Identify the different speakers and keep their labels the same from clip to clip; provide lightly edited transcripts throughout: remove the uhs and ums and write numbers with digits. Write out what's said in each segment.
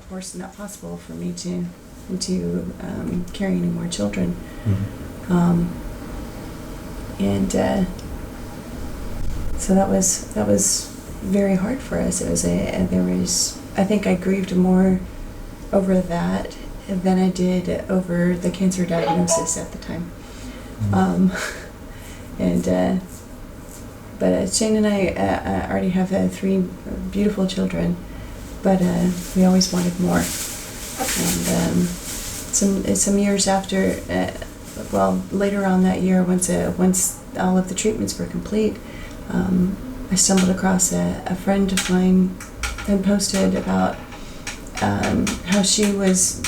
Speaker 1: course, not possible for me to carry any more children. So that was very hard for us. It was I think I grieved more over that than I did over the cancer diagnosis at the time. But Shane and I already have 3 beautiful children, but we always wanted more. And some years after, later on that year, once all of the treatments were complete, I stumbled across a friend of mine and posted about how she was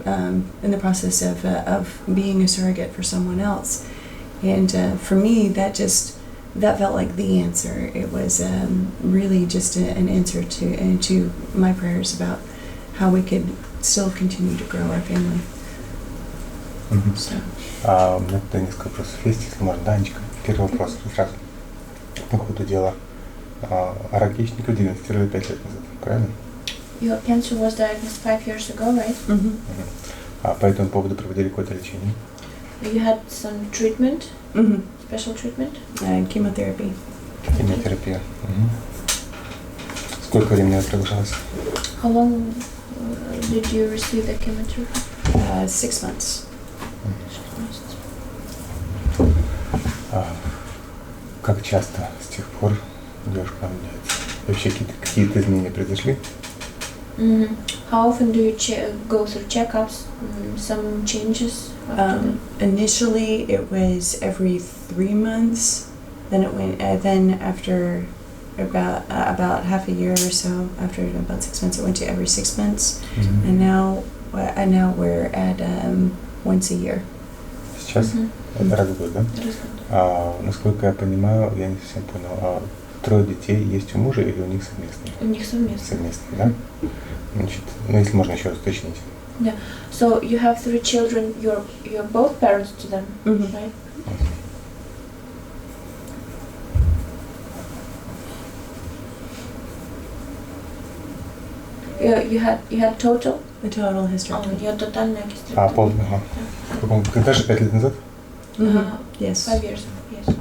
Speaker 1: in the process of being a surrogate for someone else, and for me that felt like the answer. It was really just an answer to my prayers about how we could still continue to grow our family. So.
Speaker 2: У меня тут несколько вопросов есть, если можно, да, Анечка? Первый вопрос сразу по ходу дела. Рак яичников диагностировали 5 лет назад, правильно?
Speaker 3: Your cancer was diagnosed 5 years ago, right?
Speaker 2: По этому поводу проводили какое-то лечение?
Speaker 3: You had some treatment, special treatment?
Speaker 1: Chemotherapy.
Speaker 2: Химиотерапия. Сколько времени это продолжалось?
Speaker 3: How long did you receive the chemotherapy?
Speaker 1: 6 months.
Speaker 2: Как часто с тех пор девушка меняется? Вообще какие-то изменения произошли?
Speaker 3: How often do you go through checkups? Some changes?
Speaker 1: Initially, it was every 3 months. Then it went. Then after about half a year or so, after about 6 months, it went to every 6 months. And now we're at once a year.
Speaker 2: Сейчас? Это раз в год, да? Насколько я понимаю, я не совсем понял, 3 детей есть у мужа или у них совместные?
Speaker 3: У них совместные.
Speaker 2: Совместные, да? Значит, если можно еще раз уточнить.
Speaker 3: Yeah. So you have 3 children. You're both parents to them, right? You had total?
Speaker 1: The total hysterectomy.
Speaker 3: Your тотальная гистерэктомия.
Speaker 2: Полная. Когда же 5 лет назад?
Speaker 3: Yes. 5 years. Yes.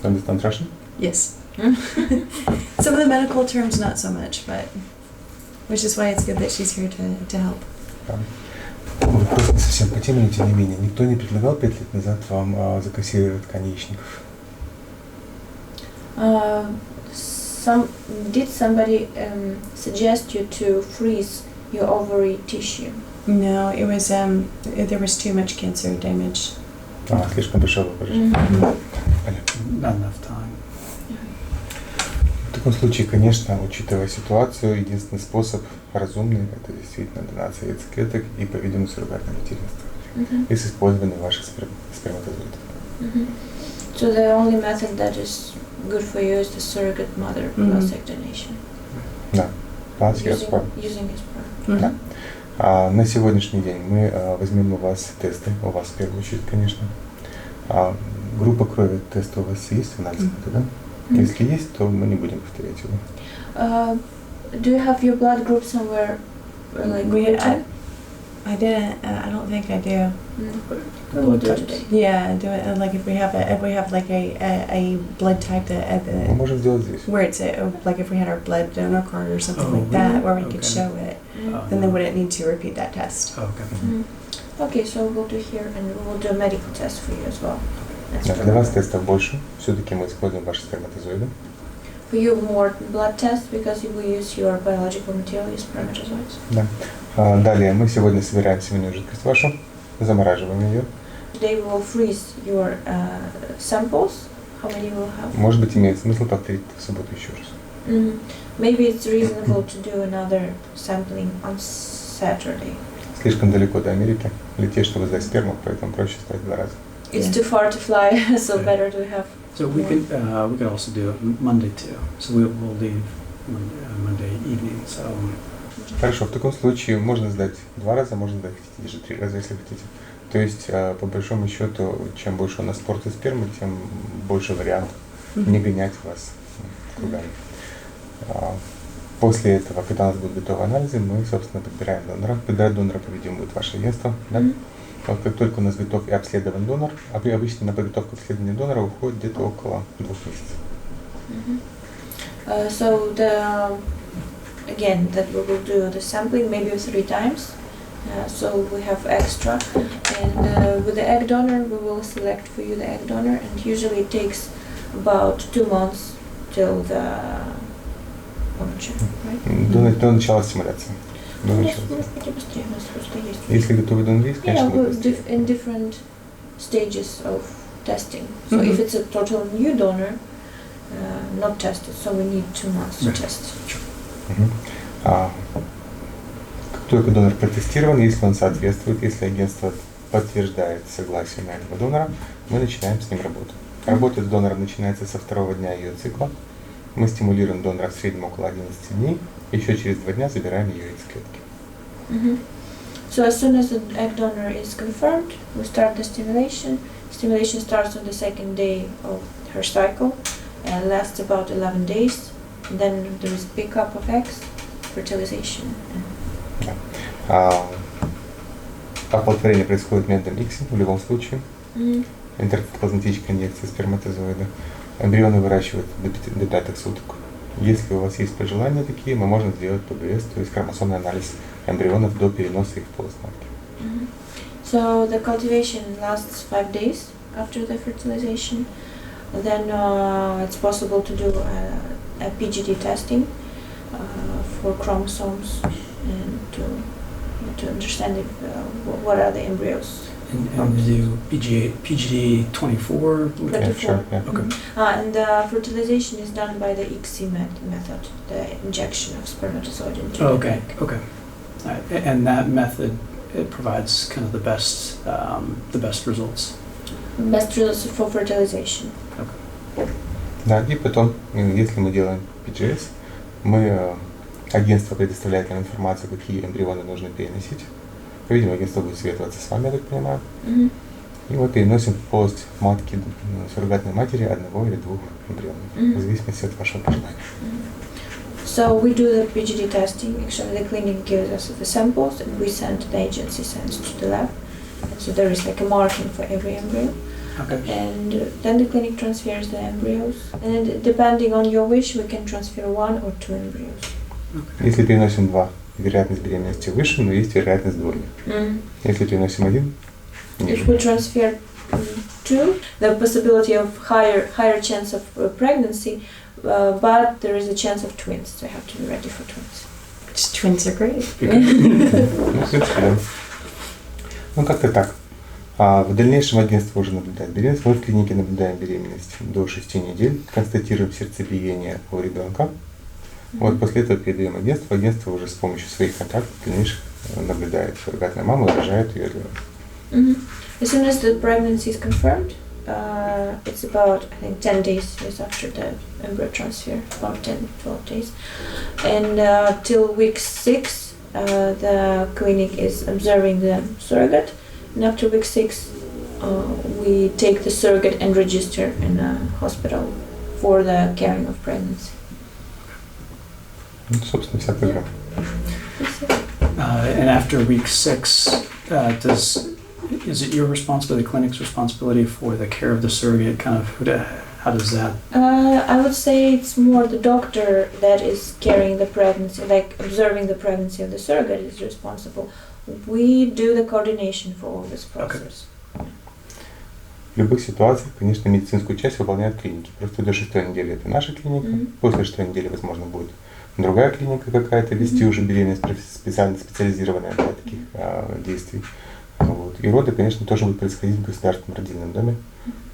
Speaker 2: Understand Russian?
Speaker 1: Yes. Some of the medical terms not so much, but which is why it's good that she's here to help.
Speaker 2: Вопрос не совсем по теме, но тем не менее. Никто не предлагал 5 лет назад вам закассировать ткань яичников?
Speaker 3: Did somebody suggest you to freeze your ovary tissue?
Speaker 1: No, it was there was too much cancer damage.
Speaker 2: Слишком большое поражение.
Speaker 4: Not enough time.
Speaker 2: В таком случае, конечно, учитывая ситуацию, единственный способ разумный – это действительно донация яйцеклеток и, по-видимому, суррогатное материнство. И с использованием ваших сперматозоидов.
Speaker 3: So the only method that is good for you is the surrogate mother plastic donation.
Speaker 2: Да,
Speaker 3: Using his sperm.
Speaker 2: Да. На сегодняшний день мы возьмем у вас тесты, у вас в первую очередь, конечно. Группа крови теста у вас есть, анализ да? Если есть, то мы не будем повторять его.
Speaker 3: Do you have your blood group somewhere?
Speaker 1: I didn't. I don't think I do.
Speaker 3: We'll do today.
Speaker 1: Yeah, do it. Like if we have like a blood type that
Speaker 2: Мы можем сделать здесь.
Speaker 1: where it's like if we had our blood donor card or something like that, where we could show it, then they wouldn't need to repeat that test.
Speaker 3: Okay, so we'll do here, and we'll do a medical test for you as well.
Speaker 2: Для вас тестов больше. Все-таки мы используем ваши сперматозоиды.
Speaker 3: For you, more blood tests because you will use your biological material, your spermatozoids.
Speaker 2: Да. Далее мы сегодня собираем семенную жидкость вашу, замораживаем ее.
Speaker 3: Today we will freeze your samples. How many you will have?
Speaker 2: Может быть, имеет смысл повторить в субботу еще раз.
Speaker 3: Maybe it's reasonable to do another sampling on Saturday.
Speaker 2: Слишком далеко до Америки лететь, чтобы сдать сперму, поэтому проще сдать 2 раза.
Speaker 3: It's too far to fly, so better to have.
Speaker 4: So we can also do it Monday too. So we'll leave Monday evening. So.
Speaker 2: Хорошо, в таком случае можно сдать 2 раза, можно сдать даже 3 раза, если хотите. То есть, по большому счету, чем больше у нас порций спермы, тем больше вариантов не гонять вас кругами. После этого, когда у нас будут готовы анализы, мы, собственно, подбираем донора. Подбирать донора, по-видимому, будет ваше агентство. Да? Вот как только у нас готов и обследован донор, обычно на подготовку обследования донора уходит где-то около 2 месяцев.
Speaker 3: So again, that we will do the sampling maybe 3 times. So we have extra, and with the egg donor, we will select for you the egg donor, and usually it takes about 2 months till the right?
Speaker 2: До начала стимуляции. Если готовый донор есть, конечно, будет
Speaker 3: in different stages of testing. So if it's a total new donor, not tested, so we need 2 months to test.
Speaker 2: Как только донор протестирован, если он соответствует, если агентство подтверждает согласие на этого донора, мы начинаем с ним работу. Работа с донором начинается со 2-го дня ее цикла. Мы стимулируем донора в среднем около 11 дней, еще через 2 дня забираем ее из клетки.
Speaker 3: So as soon as the egg donor is confirmed, we start the stimulation. Stimulation starts on the 2nd day of her cycle and lasts about 11 days. And then there is pickup of eggs, fertilization.
Speaker 2: Оплодотворение происходит методом ICSI в любом случае. Интерплазматическая инъекция сперматозоида. Эмбрионы выращивают до 5 суток. Если у вас есть пожелания такие, мы можем сделать ПГС, то есть хромосомный анализ эмбрионов до переноса их в полость матки.
Speaker 3: So the cultivation lasts 5 days after the fertilization. Then it's possible to do a PGD testing for chromosomes and to understand if, what are the embryos.
Speaker 4: And we do PGD 24?
Speaker 3: Yeah,
Speaker 2: sure, yeah.
Speaker 4: Okay.
Speaker 3: And fertilization is done by the ICSI method, the injection of spermatozoid into the egg.
Speaker 4: Okay. And that method, it provides kind of the best results.
Speaker 3: Best results for fertilization.
Speaker 4: Okay.
Speaker 2: Да, и потом, если мы делаем PGS, агентство предоставляет нам информацию, какие эмбрионы нужно переносить. Видимо, агентство будет советоваться с вами, я так понимаю. И мы переносим в полость матки, суррогатной матери 1 или 2 эмбрионов, в зависимости от вашего пожелания.
Speaker 3: So we do the PGD testing. Actually, the clinic gives us the samples, and we send the agency sends to the lab. And so there is like a marking for every embryo.
Speaker 4: Okay.
Speaker 3: And then the clinic transfers the embryos. And depending on your wish, we can transfer 1 or 2 embryos.
Speaker 2: Okay. Если переносим 2, вероятность беременности выше, но есть вероятность двойня. Если переносим 1, ниже.
Speaker 3: If we transfer 2, the possibility of higher chance of pregnancy, but there is a chance of twins, so you have to be ready for twins.
Speaker 1: Twins are great.
Speaker 2: Ну, как-то так. В дальнейшем агентство уже наблюдает беременность. Мы в клинике наблюдаем беременность до 6 недель, констатируем сердцебиение у ребенка. Вот после этого передаем агентство. Агентство уже с помощью своих контактов в дальнейшем наблюдает суррогатную маму, рожает ее для вас.
Speaker 3: As soon as the pregnancy is confirmed, it's about, I think, 10 days after the embryo transfer, about 10-12 days. And till week 6, the clinic is observing the surrogate. And after week 6, we take the surrogate and register in a hospital for the carrying of pregnancy.
Speaker 2: Ну, собственно, вся программа.
Speaker 4: And after week 6, is it your responsibility, the clinic's responsibility for the care of the surrogate? How does that?
Speaker 3: I would say it's more the doctor that is carrying the pregnancy, like observing the pregnancy of the surrogate is responsible. We do the coordination for all this process.
Speaker 2: Okay. В любых ситуациях, конечно, медицинскую часть выполняют клиники. Просто до 6-й недели это наша клиника. После 6-й недели, возможно, будет другая клиника какая-то вести уже беременность специально специализированная для таких действий. Вот. И роды, конечно, тоже будут происходить в государственном родильном доме.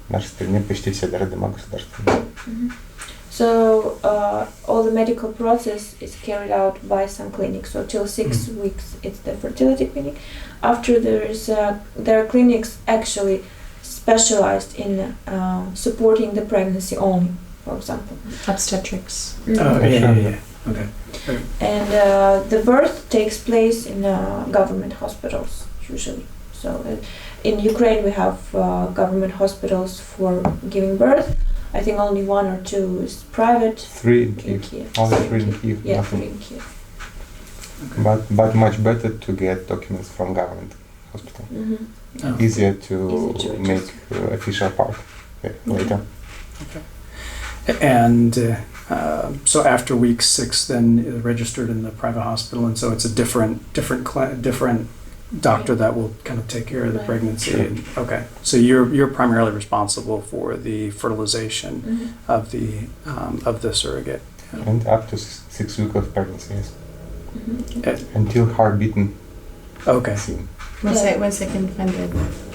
Speaker 2: В нашей стране почти все роддома государственные.
Speaker 3: So all the medical process is carried out by some clinics. So till 6 weeks, it's the fertility clinic. After there are clinics actually specialized in supporting the pregnancy only, for example.
Speaker 1: Obstetrics.
Speaker 4: Yeah. Okay.
Speaker 3: And the birth takes place in government hospitals usually. So in Ukraine we have government hospitals for giving birth, I think only 1 or 2 is private.
Speaker 2: 3 in Kiev. Only 3 in Kiev.
Speaker 3: Yeah,
Speaker 2: nothing.
Speaker 3: 3 in Kiev.
Speaker 2: But much better to get documents from government hospital.
Speaker 3: Mm-hmm.
Speaker 2: Easier to
Speaker 3: Easier to
Speaker 2: make official part later.
Speaker 4: And so after week 6, then registered in the private hospital, and so it's a different doctor that will kind of take care of the
Speaker 3: Right.
Speaker 4: pregnancy.
Speaker 2: Sure.
Speaker 4: And, okay, so you're primarily responsible for the fertilization
Speaker 3: Mm-hmm.
Speaker 4: of the surrogate. Yeah.
Speaker 2: And up to 6 weeks of pregnancy, yes.
Speaker 3: Mm-hmm.
Speaker 2: Until heartbeaten
Speaker 4: Okay.
Speaker 2: scene.
Speaker 1: Once they can find the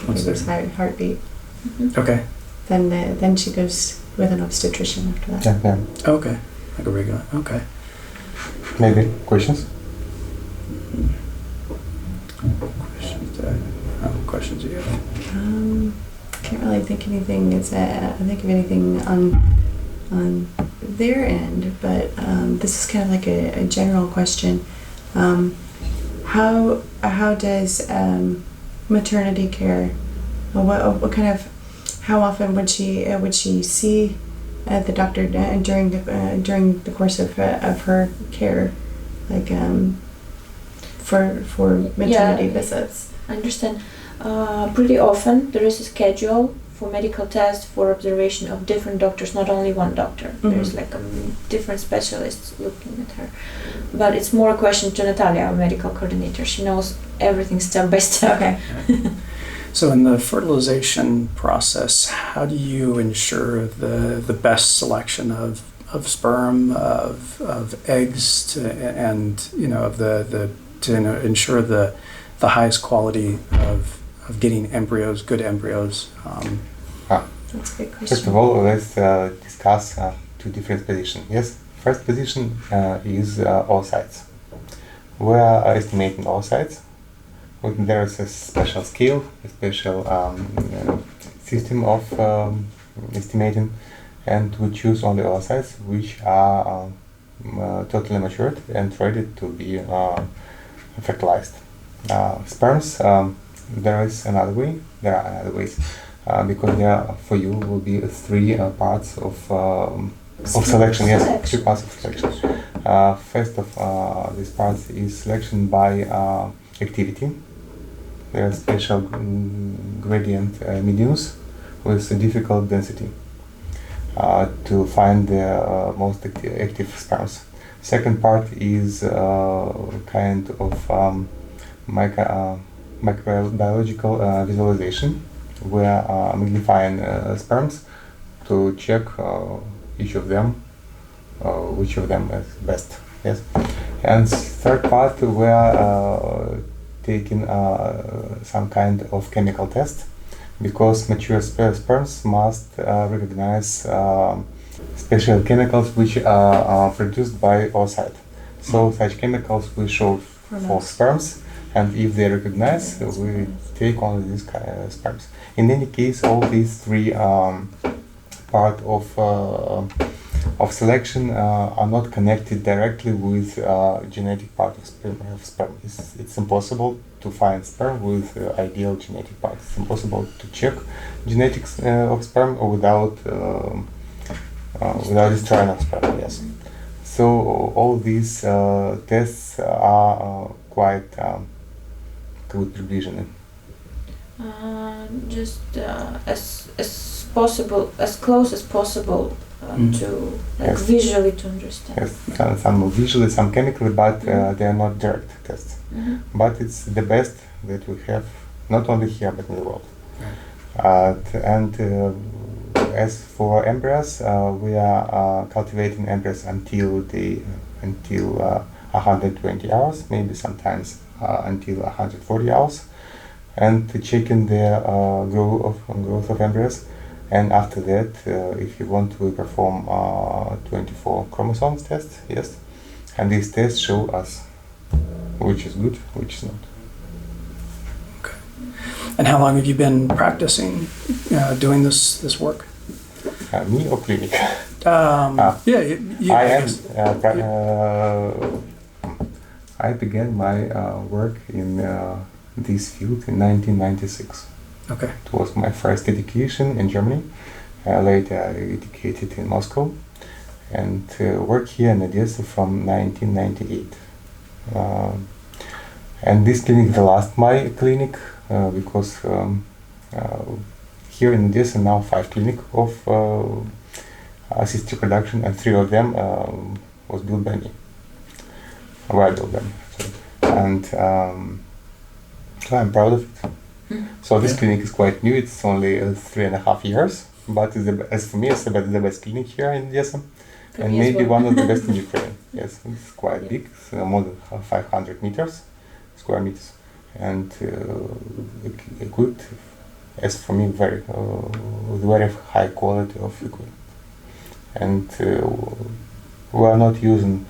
Speaker 1: baby's heartbeat,
Speaker 3: Mm-hmm.
Speaker 4: Okay.
Speaker 1: then she goes with an obstetrician after that.
Speaker 2: Yeah.
Speaker 4: Okay. Like a regular. Okay.
Speaker 2: Maybe questions?
Speaker 4: Questions you have?
Speaker 1: Can't really think anything. Think of anything on their end, but this is kind of like a general question. How does maternity care? What kind of? How often would she see the doctor during the course of her care, like for maternity visits?
Speaker 3: I understand. Pretty often there is a schedule for medical tests for observation of different doctors, not only one doctor.
Speaker 1: Mm-hmm.
Speaker 3: There's like different specialists looking at her. But it's more a question to Natalia, our medical coordinator. She knows everything step by step.
Speaker 1: Okay.
Speaker 4: So in the fertilization process, how do you ensure the best selection of sperm, of eggs, to ensure the highest quality of getting embryos, good embryos?
Speaker 1: That's a good question.
Speaker 2: First of all, let's discuss 2 different positions. Yes, first position is oocytes. We are estimating oocytes. There is a special scale, a special system of estimating, and we choose only oocytes which are totally matured and ready to be fertilized. Sperms, there is another way. There are other ways because there for you will be 3 parts of selection. Yes, 3 parts of selection. First of these parts is selection by activity. There are special gradient mediums with a difficult density to find the most active sperms. Second part is kind of microbiological visualization, where magnifying sperms to check each of them, which of them is best. Yes, and third part we are taking some kind of chemical test, because mature sperms must recognize special chemicals which are produced by oocyte. So such chemicals we show for sperms, and if they recognize, we take only these sperms. In any case, all these 3 part of selection are not connected directly with genetic part of sperm. It's impossible to find sperm with ideal genetic part. It's impossible to check genetics of sperm without destroying of sperm. Yes. So all these tests are quite good provisioning.
Speaker 3: Just as possible, as close as possible to
Speaker 2: Yes.
Speaker 3: visually to understand.
Speaker 2: Yes, some visually, some chemically, but they are not direct tests.
Speaker 3: Mm-hmm.
Speaker 2: But it's the best that we have, not only here but in the world. As for embryos, we are cultivating embryos until 120 hours, maybe sometimes until 140 hours, and checking the growth of embryos. And after that, if you want, we perform 24 chromosomes tests. Yes, and these tests show us which is good, which is not.
Speaker 4: Okay. And how long have you been practicing doing this work?
Speaker 2: Me or clinic? I began my work in this field in 1996.
Speaker 4: Okay.
Speaker 2: It was my first education in Germany, later I educated in Moscow and worked here in Odessa from 1998. And this clinic is the last my clinic because here in Odessa now 5 clinics of assisted reproduction, and 3 of them was built by me. Or I built them. And I'm proud of it. So this clinic is quite new. It's only 3.5 years, but as for me, it's the best clinic here in Odessa, and maybe one of the best in Ukraine. Yes, it's quite big. It's more than 500 square meters, and equipped. As for me, very high quality of equipment. And we are not using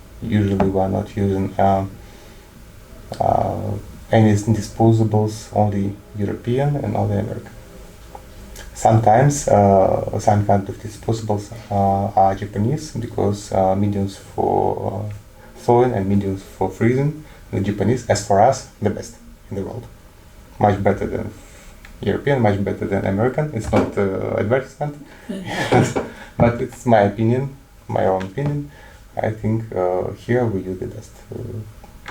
Speaker 2: any disposables, only European and only American. Sometimes some kind of disposables are Japanese, because mediums for thawing and mediums for freezing, the Japanese, as for us, the best in the world. Much better than European, much better than American. It's not advertisement, but it's my opinion, my own opinion. I think here we use the best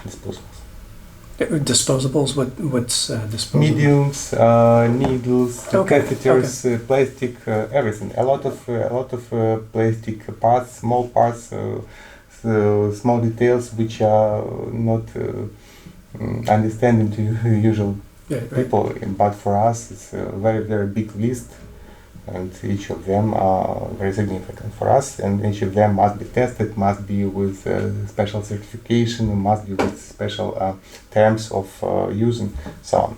Speaker 2: disposables.
Speaker 4: Disposables? What's disposables?
Speaker 2: Mediums, needles, catheters, plastic, everything. A lot of plastic parts, small parts, small details which are not understanding to usual people. But for us, it's a very, very big list, and each of them are very significant for us, and each of them must be tested, must be with special certification, must be with special terms of use and so on.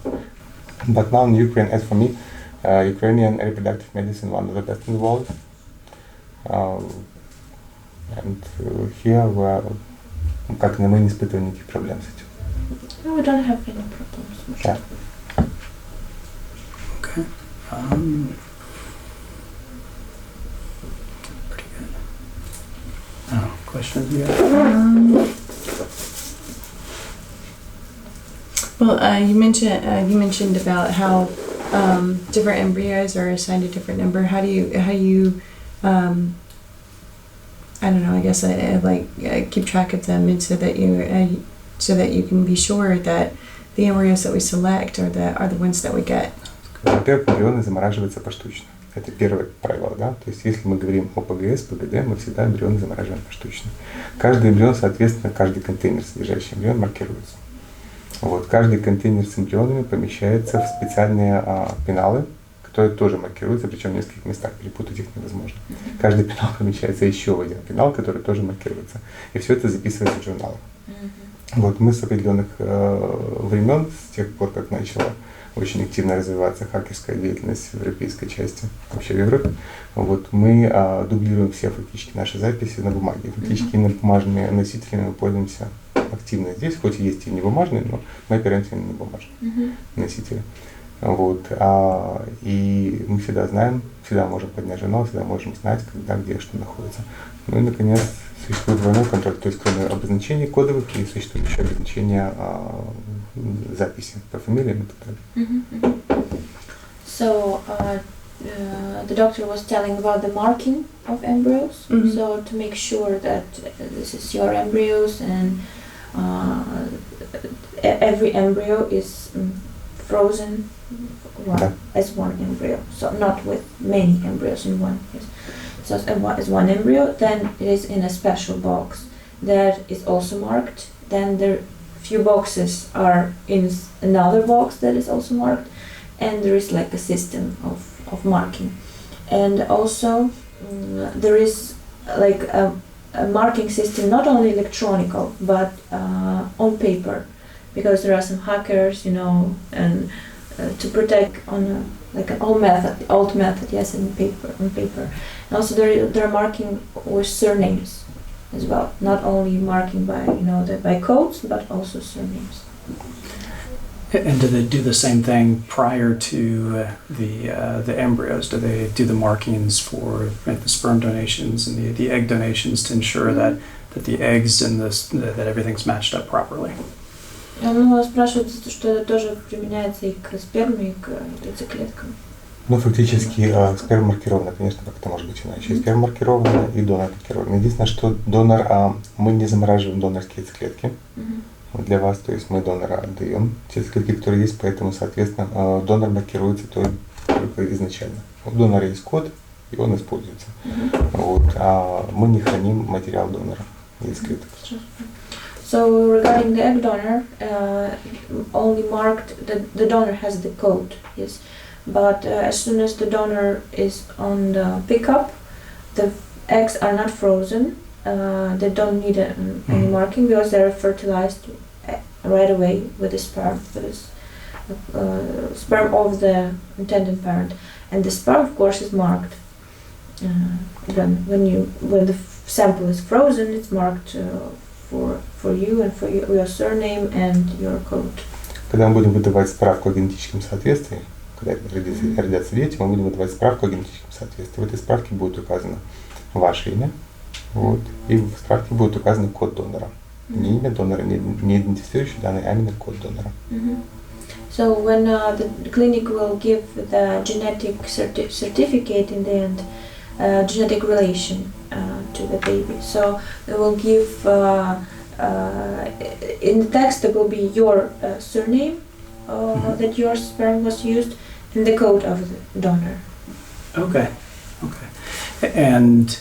Speaker 2: But now in Ukraine, as for me, Ukrainian reproductive medicine one of the best in the world, and here мы не испытываем никаких проблем с этим.
Speaker 3: No, we don't have any problems.
Speaker 2: Yeah.
Speaker 4: Okay. Pretty good. Oh, questions you have?
Speaker 1: Well, you mentioned about how different embryos are assigned a different number. How do you I don't know, I guess keep track of them, and so that you can be sure that the embryos that we select are the ones that we get.
Speaker 2: Во-первых, эмбрионы замораживаются поштучно. Это первое правило, да? То есть, если мы говорим о ПГС, ПГД, мы всегда эмбрионы замораживаем поштучно. Каждый эмбрион, соответственно, каждый контейнер, содержащий эмбрион, маркируется. Вот, каждый контейнер с эмбрионами помещается в специальные пеналы, которые тоже маркируются, причем в нескольких местах, перепутать их невозможно. Каждый пенал помещается еще в один пенал, который тоже маркируется. И все это записывается в журналах. Вот, мы с определенных времен, с тех пор, как начала очень активно развиваться хакерская деятельность в европейской части, вообще в Европе, вот, мы дублируем все фактически наши записи на бумаге. Фактически на бумажными носителями мы пользуемся активно здесь, хоть и есть и не бумажные, но мы опираемся именно на бумажные носители. Вот, и мы всегда знаем, всегда можем поднять журнал, всегда можем знать, когда, где, что находится. Ну и, наконец, существует двойной контроль, то есть кроме обозначений кодовых, и существует еще обозначение записи по фамилиям и так далее.
Speaker 3: So, the doctor was telling about the marking of embryos, so to make sure that this is your embryos, and every embryo is frozen as one embryo, so not with many embryos in one. So as one embryo, then it is in a special box that is also marked. Then the few boxes are in another box that is also marked, and there is like a system of marking. And also there is like a marking system, not only electronic but on paper, because there are some hackers, and to protect on like an old method, yes, on paper. And also they're marking with surnames as well, not only marking by by codes, but also surnames.
Speaker 4: And do they do the same thing prior to the embryos? Do they do the markings for the sperm donations and the egg donations to ensure that the eggs and that everything's matched up properly?
Speaker 3: Ну, спрашивают, что это тоже применяется и к сперме, и к яйцеклеткам.
Speaker 2: Ну, фактически сперма маркирована, конечно, как это может быть иначе. И сперма маркирована, и донор маркирован. Единственное, что донор, мы не замораживаем донорские яйцеклетки для вас, то есть мы донора отдаем те яйцеклетки, которые есть, поэтому, соответственно, донор маркируется только изначально. У донора есть код, и он используется. Вот, а мы не храним материал донора яйцеклеток.
Speaker 3: So regarding the egg donor, only marked the donor has the code, yes. But as soon as the donor is on the pickup, the eggs are not frozen. They don't need any marking because they are fertilized right away with the sperm, sperm of the intended parent, and the sperm, of course, is marked. When the sample is frozen, it's marked for you and for your surname and your code.
Speaker 2: Когда мы будем выдавать справку о генетическом соответствии, когда родятся дети, мы будем выдавать справку о генетическом соответствии. В этой справке будет указано ваше имя, вот, и в справке будет указан код донора. Не имя донора, не идентифицирующий данные, а именно код донора.
Speaker 3: So when the clinic will give the genetic certificate in the end, genetic relation to the baby. So they will give, in the text there will be your surname that your sperm was used and the code of the donor.
Speaker 4: Okay. And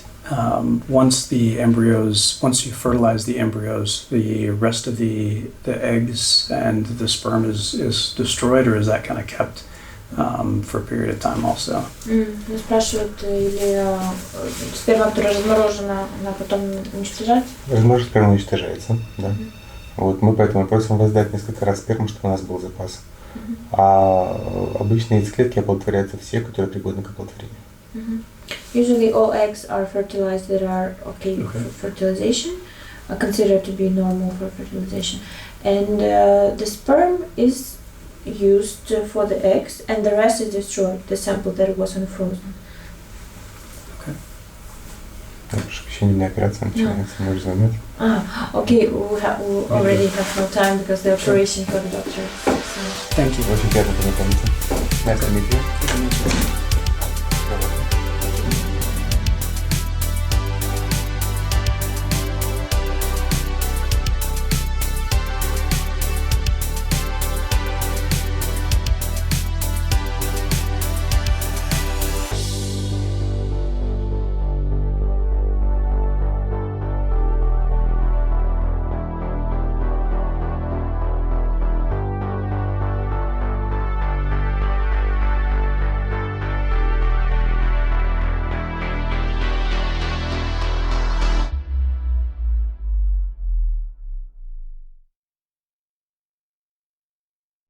Speaker 4: once you fertilize the embryos, the rest of the eggs and the sperm is destroyed, or is that kind of kept for a period of time also?
Speaker 3: Спрашивают, или сперма, которая разморожена, она потом уничтожается?
Speaker 2: Размороженная сперма уничтожается, да. Вот, мы поэтому просим вас дать несколько раз сперму, чтобы у нас был запас. А обычные яйцеклетки оплодотворяются все, которые пригодны к оплодотворению.
Speaker 3: Usually all eggs are fertilized that are okay for fertilization, considered to be normal for fertilization. And the sperm is used for the eggs and the rest is destroyed, the sample that wasn't frozen.
Speaker 2: Прошу прощения, у меня операция начинается, можешь звонить.
Speaker 3: Okay, we already have no time because the operation for the doctor.
Speaker 4: Thank you.
Speaker 2: Очень приятно познакомиться. Nice to meet you.